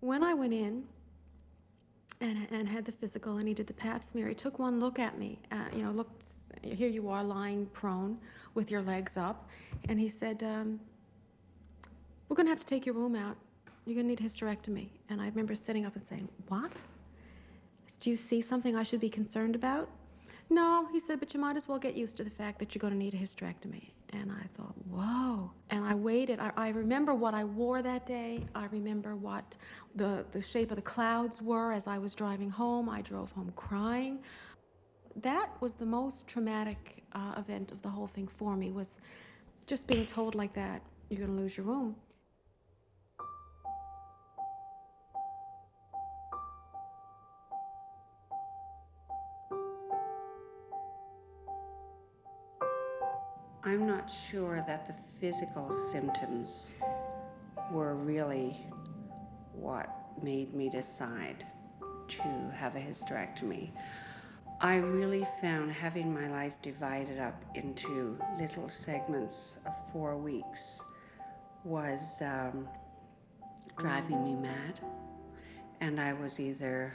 When I went in and had the physical and he did the pap smear, he took one look at me, looked, here you are lying prone with your legs up, and he said, we're going to have to take your womb out. You're going to need a hysterectomy. And I remember sitting up and saying, what? Do you see something I should be concerned about? No, he said, but you might as well get used to the fact that you're going to need a hysterectomy. And I thought, whoa. And I waited. I remember what I wore that day. I remember what the shape of the clouds were as I was driving home. I drove home crying. That was the most traumatic event of the whole thing for me, was just being told like that, you're going to lose your womb. I'm not sure that the physical symptoms were really what made me decide to have a hysterectomy. I really found having my life divided up into little segments of 4 weeks was driving me mad. And I was either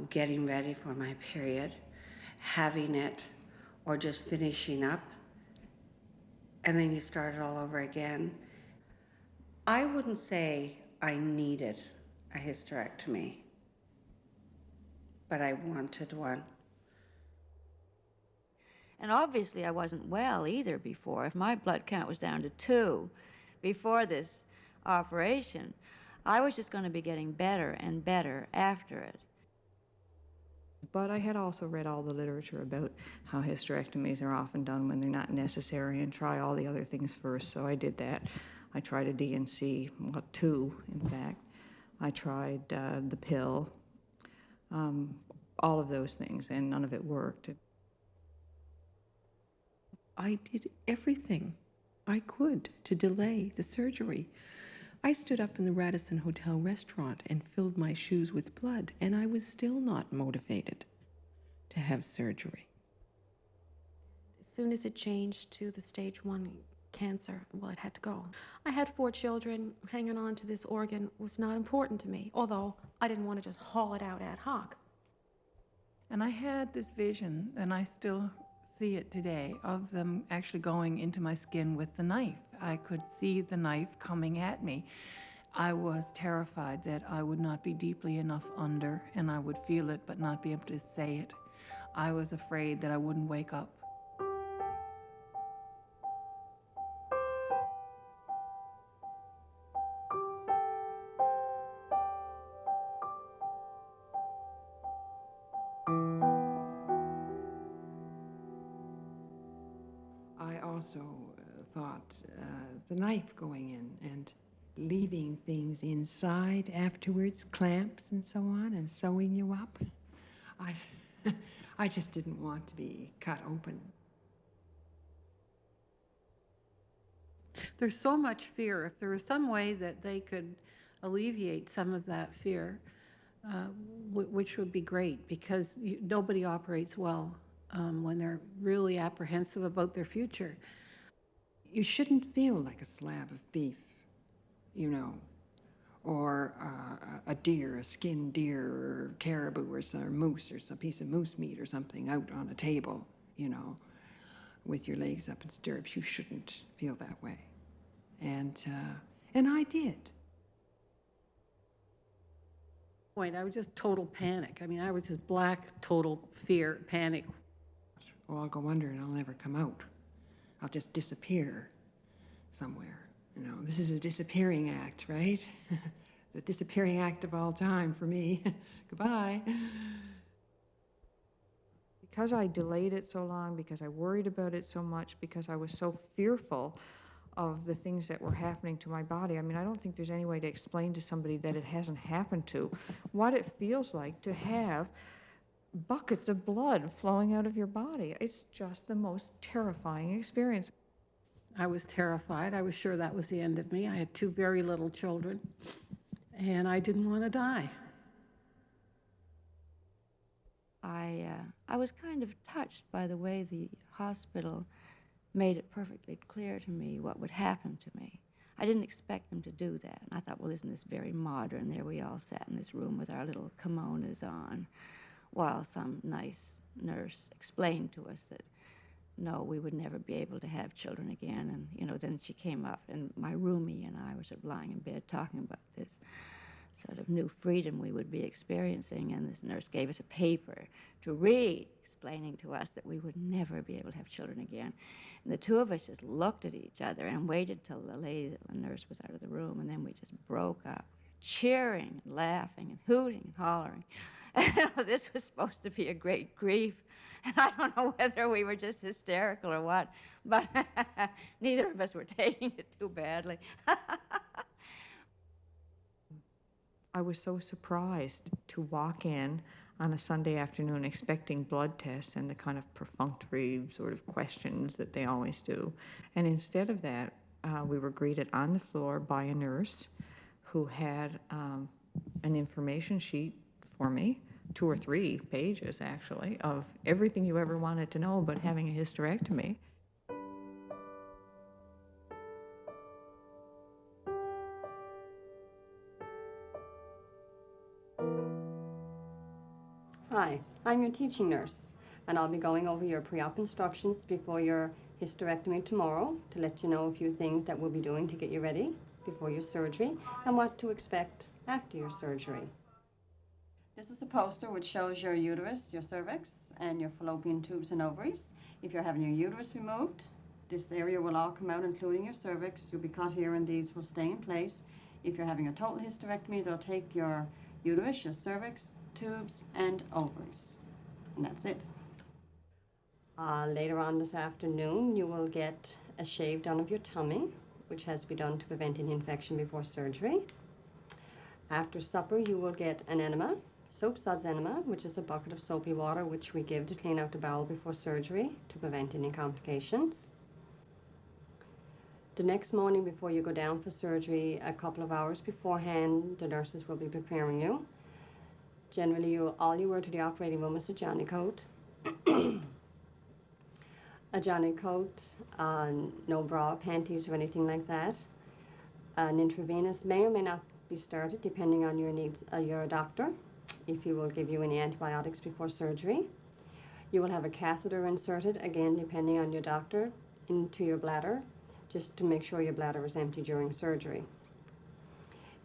getting ready for my period, having it, or just finishing up, and then you start it all over again. I wouldn't say I needed a hysterectomy, but I wanted one. And obviously I wasn't well either before. If my blood count was down to 2 before this operation, I was just going to be getting better and better after it. But I had also read all the literature about how hysterectomies are often done when they're not necessary, and try all the other things first, so I did that. I tried a DNC, well, 2, in fact. I tried the pill, all of those things, and none of it worked. I did everything I could to delay the surgery. I stood up in the Radisson Hotel restaurant and filled my shoes with blood, and I was still not motivated to have surgery. As soon as it changed to the stage 1 cancer, well, it had to go. I had 4 children. Hanging on to this organ was not important to me, although I didn't want to just haul it out ad hoc. And I had this vision, and I still see it today, of them actually going into my skin with the knife. I could see the knife coming at me. I was terrified that I would not be deeply enough under, and I would feel it but not be able to say it. I was afraid that I wouldn't wake up. I also thought the knife going in and leaving things inside afterwards, clamps and so on, and sewing you up. I just didn't want to be cut open. There's so much fear. If there was some way that they could alleviate some of that fear, which would be great, because nobody operates well when they're really apprehensive about their future. You shouldn't feel like a slab of beef, you know, or a deer, a skinned deer, or caribou, or some moose, or some piece of moose meat or something out on a table, you know, with your legs up in stirrups. You shouldn't feel that way. And I did. I was just total panic. I mean, I was just black, total fear, panic. Oh, I'll go under and I'll never come out. I'll just disappear somewhere. You know, this is a disappearing act, right? The disappearing act of all time for me. Goodbye. Because I delayed it so long, because I worried about it so much, because I was so fearful of the things that were happening to my body. I mean, I don't think there's any way to explain to somebody that it hasn't happened to what it feels like to have buckets of blood flowing out of your body. It's just the most terrifying experience. I was terrified. I was sure that was the end of me. I had 2 very little children, and I didn't want to die. I was kind of touched by the way the hospital made it perfectly clear to me what would happen to me. I didn't expect them to do that. And I thought, well, isn't this very modern? There we all sat in this room with our little kimonos on, while some nice nurse explained to us that, no, we would never be able to have children again. And, then she came up, and my roomie and I were sort of lying in bed talking about this sort of new freedom we would be experiencing. And this nurse gave us a paper to read, explaining to us that we would never be able to have children again. And the two of us just looked at each other and waited till the nurse was out of the room, and then we just broke up, cheering and laughing and hooting and hollering. This was supposed to be a great grief, and I don't know whether we were just hysterical or what, but neither of us were taking it too badly. I was so surprised to walk in on a Sunday afternoon expecting blood tests and the kind of perfunctory sort of questions that they always do. And instead of that, we were greeted on the floor by a nurse who had an information sheet for me, 2 or 3 pages actually, of everything you ever wanted to know about having a hysterectomy. Hi, I'm your teaching nurse, and I'll be going over your pre-op instructions before your hysterectomy tomorrow to let you know a few things that we'll be doing to get you ready before your surgery and what to expect after your surgery. This is a poster which shows your uterus, your cervix, and your fallopian tubes and ovaries. If you're having your uterus removed, this area will all come out, including your cervix. You'll be cut here and these will stay in place. If you're having a total hysterectomy, they'll take your uterus, your cervix, tubes, and ovaries. And that's it. Later on this afternoon, you will get a shave done of your tummy, which has to be done to prevent any infection before surgery. After supper, you will get an enema, soap suds enema, which is a bucket of soapy water which we give to clean out the bowel before surgery to prevent any complications. The next morning before you go down for surgery, a couple of hours beforehand, the nurses will be preparing you. Generally, all you wear to the operating room is a Johnny coat. A Johnny coat, no bra, panties, or anything like that. An intravenous may or may not be started depending on your needs, your doctor, if he will give you any antibiotics before surgery. You will have a catheter inserted, again, depending on your doctor, into your bladder, just to make sure your bladder is empty during surgery.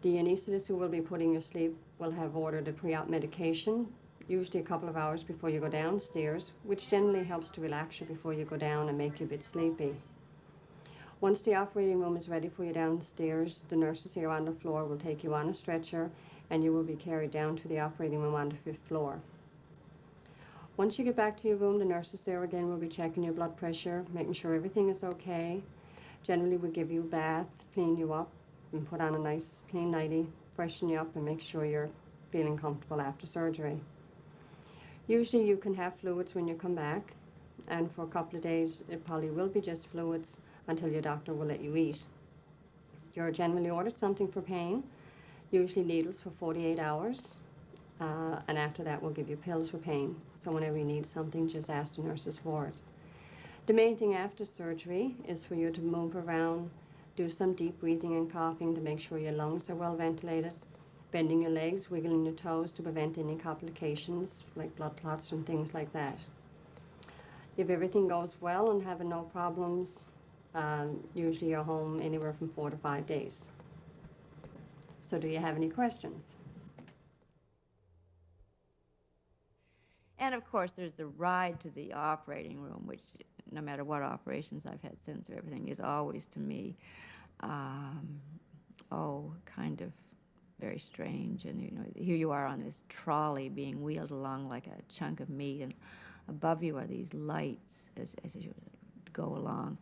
The anesthetist who will be putting you to sleep will have ordered a pre-op medication, usually a couple of hours before you go downstairs, which generally helps to relax you before you go down and make you a bit sleepy. Once the operating room is ready for you downstairs, the nurses here on the floor will take you on a stretcher and you will be carried down to the operating room on the 5th floor. Once you get back to your room, the nurses there again will be checking your blood pressure, making sure everything is okay. Generally, we give you a bath, clean you up, and put on a nice clean nightie, freshen you up, and make sure you're feeling comfortable after surgery. Usually you can have fluids when you come back, and for a couple of days it probably will be just fluids until your doctor will let you eat. You're generally ordered something for pain, usually needles for 48 hours, and after that we'll give you pills for pain. So whenever you need something, just ask the nurses for it. The main thing after surgery is for you to move around, do some deep breathing and coughing to make sure your lungs are well ventilated, bending your legs, wiggling your toes to prevent any complications like blood clots and things like that. If everything goes well and having no problems, usually you're home anywhere from 4 to 5 days. So do you have any questions? And of course, there's the ride to the operating room, which, no matter what operations I've had since or everything, is always to me, kind of very strange. And here you are on this trolley being wheeled along like a chunk of meat, and above you are these lights as you go along,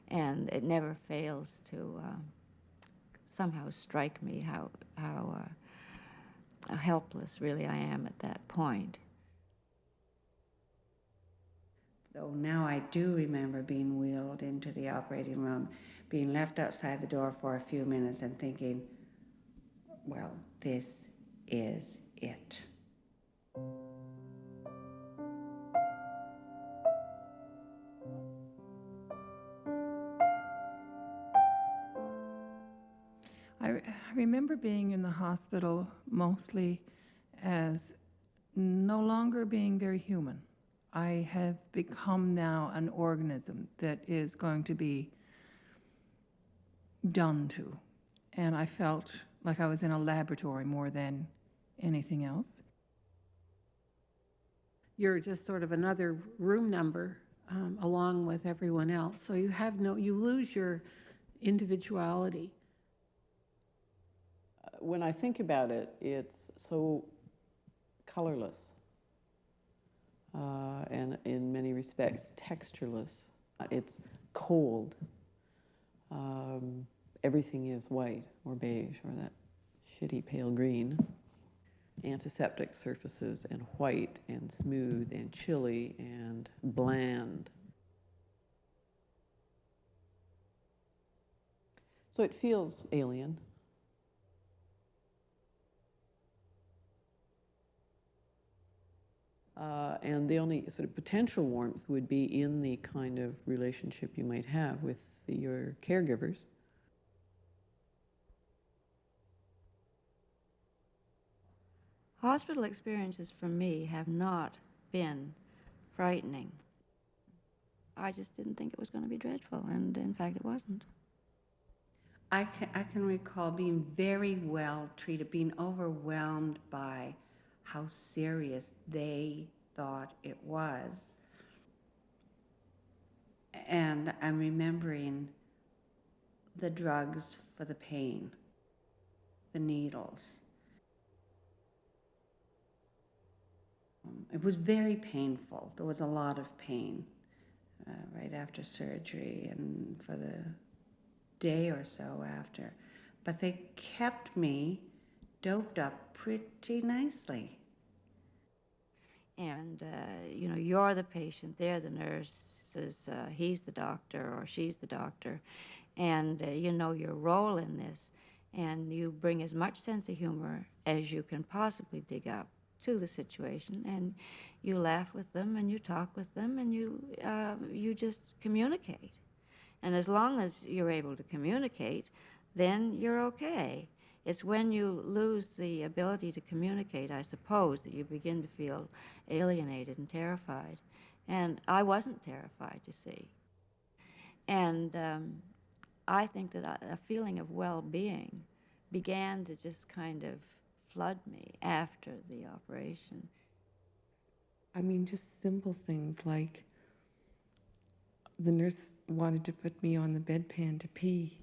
and it never fails to somehow strike me how helpless really I am at that point. So now I do remember being wheeled into the operating room, being left outside the door for a few minutes and thinking, well, this is it. I remember being in the hospital mostly as no longer being very human. I have become now an organism that is going to be done to. And I felt like I was in a laboratory more than anything else. You're just sort of another room number along with everyone else. So you lose your individuality. When I think about it, it's so colorless and in many respects textureless. It's cold. Everything is white or beige or that shitty pale green. Antiseptic surfaces and white and smooth and chilly and bland. So it feels alien. And the only sort of potential warmth would be in the kind of relationship you might have with your caregivers. Hospital experiences for me have not been frightening. I just didn't think it was going to be dreadful, and in fact it wasn't. I can recall being very well treated, being overwhelmed by how serious they thought it was. And I'm remembering the drugs for the pain, the needles. It was very painful. There was a lot of pain right after surgery and for the day or so after. But they kept me doped up pretty nicely. And, you know, you're the patient, they're the nurses, he's the doctor or she's the doctor, and you know your role in this, and you bring as much sense of humor as you can possibly dig up to the situation, and you laugh with them, and you talk with them, and you just communicate. And as long as you're able to communicate, then you're okay. It's when you lose the ability to communicate, I suppose, that you begin to feel alienated and terrified. And I wasn't terrified, you see. And I think that a feeling of well-being began to just kind of flood me after the operation. I mean, just simple things like the nurse wanted to put me on the bedpan to pee.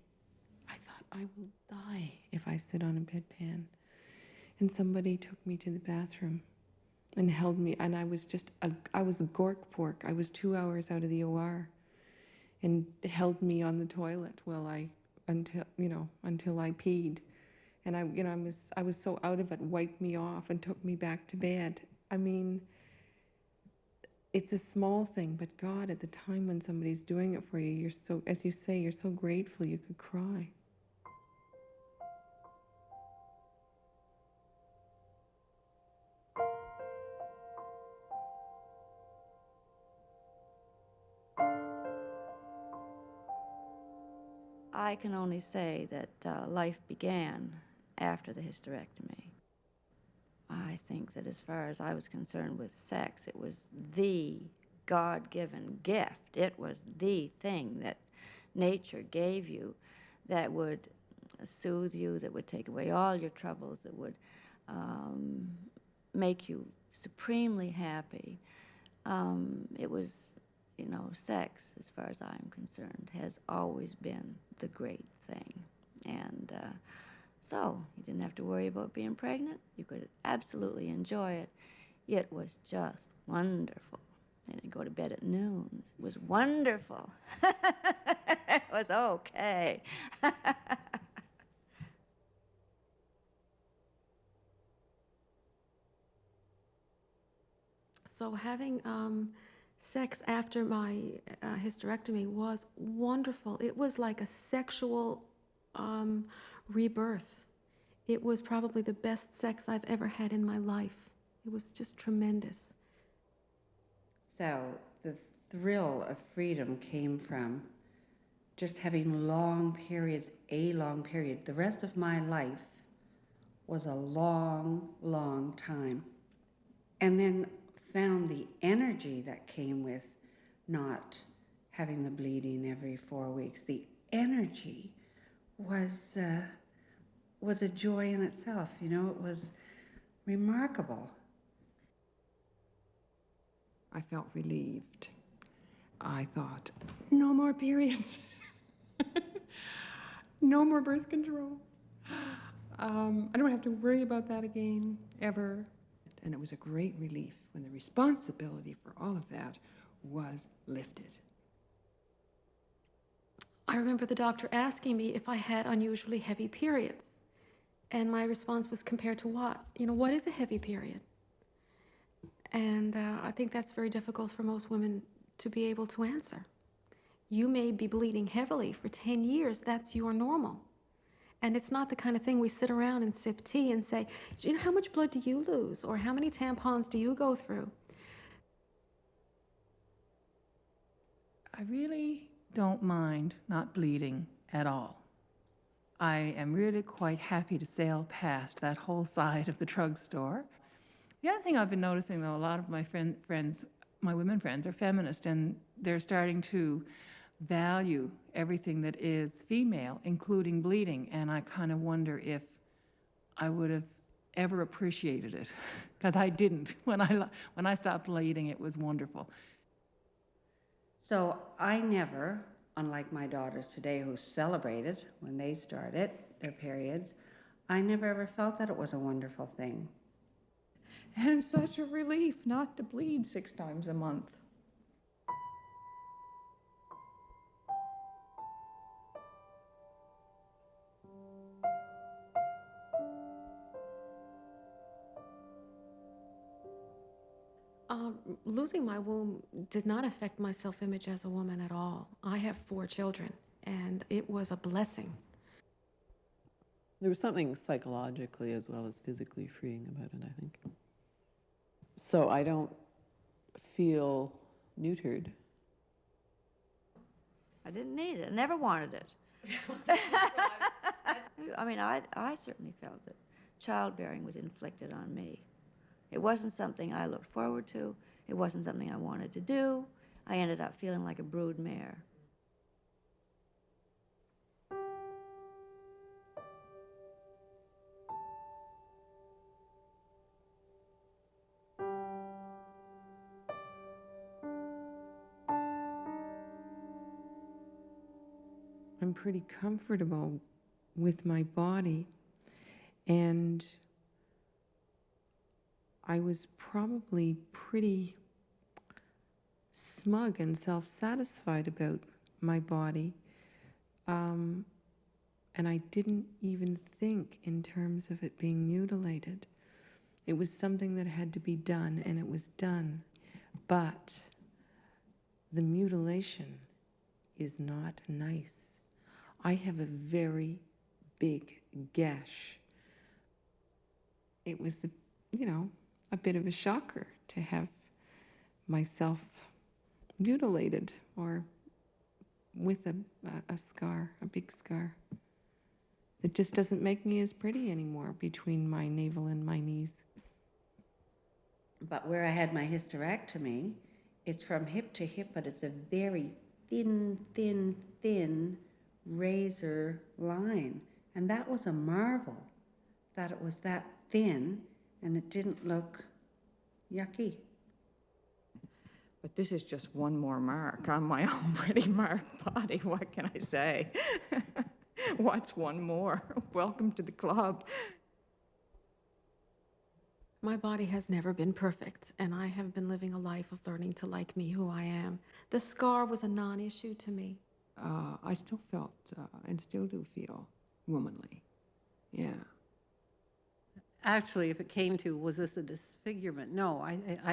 I thought, I will die if I sit on a bedpan. And somebody took me to the bathroom and held me, and I was a gork pork. I was 2 hours out of the OR and held me on the toilet until I peed. And I was so out of it, wiped me off and took me back to bed. I mean, it's a small thing, but God, at the time when somebody's doing it for you, you're so, as you say, you're so grateful you could cry. I can only say that life began after the hysterectomy. I think that as far as I was concerned with sex, it was the God-given gift. It was the thing that nature gave you that would soothe you, that would take away all your troubles, that would make you supremely happy. It was, you know, sex, as far as I'm concerned, has always been the great thing. And so you didn't have to worry about being pregnant. You could absolutely enjoy it. It was just wonderful. I didn't go to bed at noon. It was wonderful. It was okay. So having sex after my hysterectomy was wonderful. It was like a sexual rebirth. It was probably the best sex I've ever had in my life. It was just tremendous. So the thrill of freedom came from just having long periods, a long period. The rest of my life was a long, long time. And then found the energy that came with not having the bleeding every 4 weeks. The energy was a joy in itself. You know, it was remarkable. I felt relieved. I thought, no more periods. No more birth control. I don't have to worry about that again, ever. And it was a great relief when the responsibility for all of that was lifted. I remember the doctor asking me if I had unusually heavy periods. And my response was, compared to what? You know, what is a heavy period? And I think that's very difficult for most women to be able to answer. You may be bleeding heavily for 10 years, that's your normal. And it's not the kind of thing we sit around and sip tea and say, you know, how much blood do you lose? Or how many tampons do you go through? I really don't mind not bleeding at all. I am really quite happy to sail past that whole side of the drugstore. The other thing I've been noticing, though, a lot of my friends, my women friends, are feminist, and they're starting to value everything that is female, including bleeding, and I kind of wonder if I would have ever appreciated it, because I didn't. When I stopped bleeding, it was wonderful. So I never, unlike my daughters today who celebrated when they started their periods, I never ever felt that it was a wonderful thing. And such a relief not to bleed 6 times a month. Losing my womb did not affect my self-image as a woman at all. I have 4 children, and it was a blessing. There was something psychologically as well as physically freeing about it, I think. So I don't feel neutered. I didn't need it. I never wanted it. I mean, I certainly felt that childbearing was inflicted on me. It wasn't something I looked forward to. It wasn't something I wanted to do. I ended up feeling like a brood mare. I'm pretty comfortable with my body, and I was probably pretty smug and self-satisfied about my body, and I didn't even think in terms of it being mutilated. It was something that had to be done, and it was done, but the mutilation is not nice. I have a very big gash. It was, a bit of a shocker to have myself mutilated or with a scar, a big scar. It just doesn't make me as pretty anymore between my navel and my knees. But where I had my hysterectomy, it's from hip to hip, but it's a very thin, thin, thin razor line. And that was a marvel, that it was that thin and it didn't look yucky. But this is just one more mark on my already marked body. What can I say? What's one more? Welcome to the club. My body has never been perfect, and I have been living a life of learning to like me, who I am. The scar was a non-issue to me. I still felt, and still do feel, womanly. Yeah. Actually, if it came to, was this a disfigurement? No,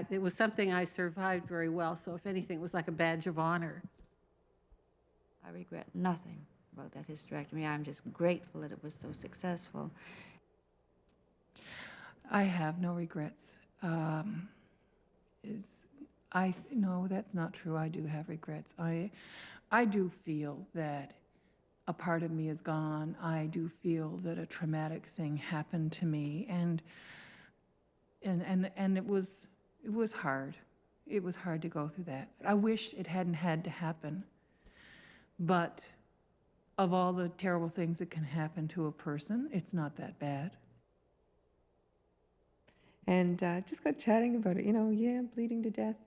it was something I survived very well. So if anything, it was like a badge of honor. I regret nothing about that hysterectomy. I'm just grateful that it was so successful. I have no regrets. No, that's not true. I do have regrets. I do feel that a part of me is gone. I do feel that a traumatic thing happened to me, and it was hard. It was hard to go through that. I wish it hadn't had to happen, but of all the terrible things that can happen to a person, it's not that bad. And just got chatting about it, yeah, bleeding to death.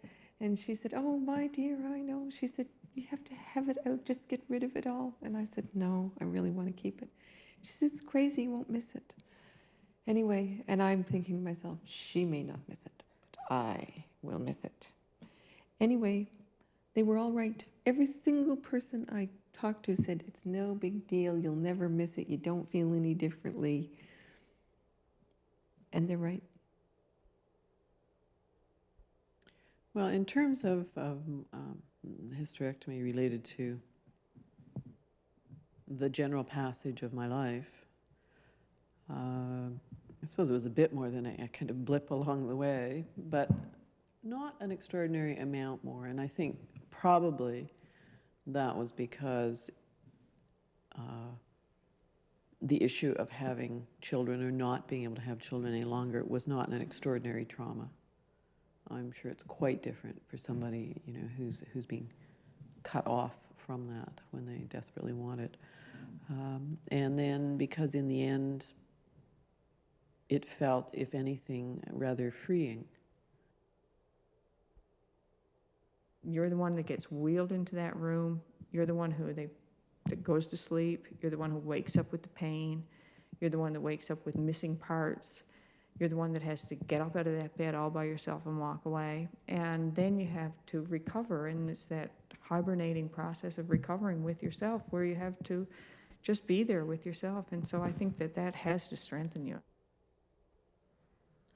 And she said, oh, my dear, I know. She said, you have to have it out, just get rid of it all. And I said, no, I really want to keep it. She said, it's crazy, you won't miss it. Anyway, and I'm thinking to myself, she may not miss it, but I will miss it. Anyway, they were all right. Every single person I talked to said, it's no big deal, you'll never miss it, you don't feel any differently. And they're right. Well, in terms of hysterectomy related to the general passage of my life, I suppose it was a bit more than a kind of blip along the way, but not an extraordinary amount more. And I think probably that was because the issue of having children or not being able to have children any longer was not an extraordinary trauma. I'm sure it's quite different for somebody, who's being cut off from that when they desperately want it. And then because in the end, it felt, if anything, rather freeing. You're the one that gets wheeled into that room. You're the one that goes to sleep. You're the one who wakes up with the pain. You're the one that wakes up with missing parts. You're the one that has to get up out of that bed all by yourself and walk away. And then you have to recover, and it's that hibernating process of recovering with yourself where you have to just be there with yourself. And so I think that has to strengthen you.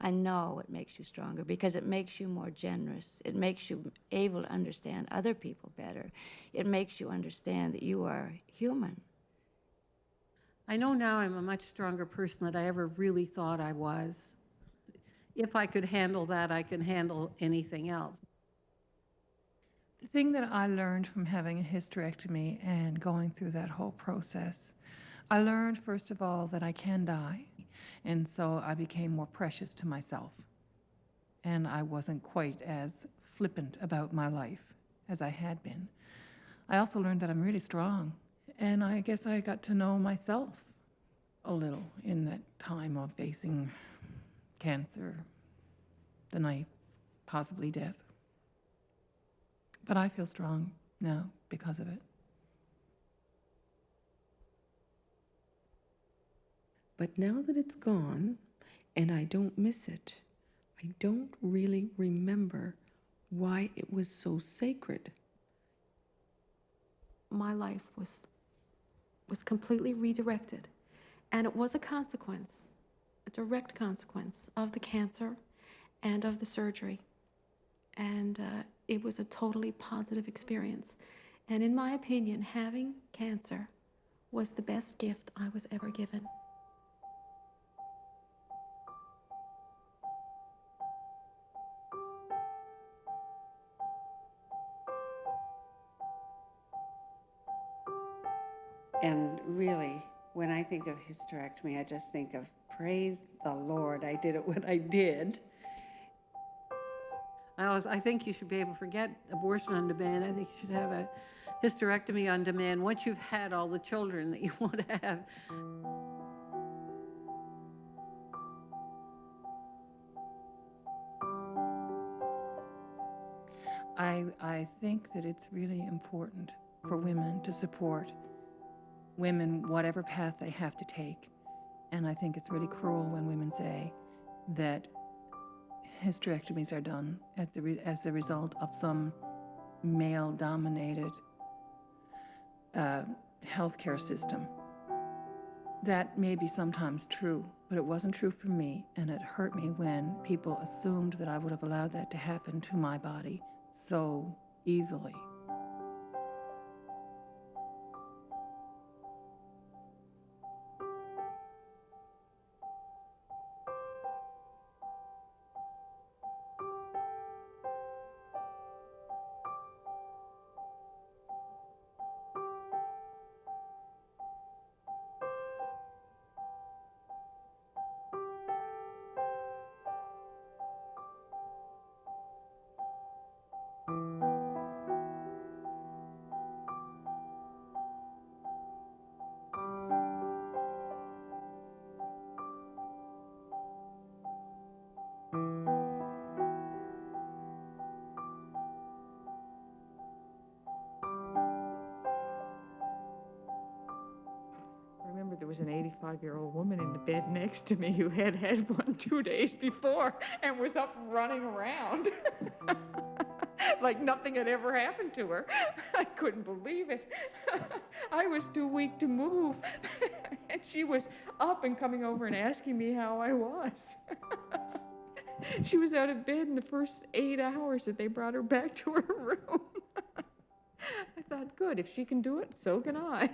I know it makes you stronger because it makes you more generous. It makes you able to understand other people better. It makes you understand that you are human. I know now I'm a much stronger person than I ever really thought I was. If I could handle that, I can handle anything else. The thing that I learned from having a hysterectomy and going through that whole process, I learned, first of all, that I can die. And so I became more precious to myself. And I wasn't quite as flippant about my life as I had been. I also learned that I'm really strong. And I guess I got to know myself a little in that time of facing cancer, the knife, possibly death. But I feel strong now because of it. But now that it's gone and I don't miss it, I don't really remember why it was so sacred. My life was completely redirected, and it was a consequence, a direct consequence of the cancer and of the surgery. And it was a totally positive experience. And in my opinion, having cancer was the best gift I was ever given. And really, when I think of hysterectomy, I just think of praise the Lord, I did it when I did. I think you should be able to forget abortion on demand. I think you should have a hysterectomy on demand once you've had all the children that you want to have. I think that it's really important for women to support women whatever path they have to take. And I think it's really cruel when women say that hysterectomies are done as the result of some male-dominated healthcare system. That may be sometimes true, but it wasn't true for me, and it hurt me when people assumed that I would have allowed that to happen to my body so easily. there was an 85-year-old woman in the bed next to me who had had one 2 days before and was up running around like nothing had ever happened to her. I couldn't believe it. I was too weak to move, and she was up and coming over and asking me how I was. She was out of bed in the first 8 hours that they brought her back to her room. I thought, good, if she can do it, so can I.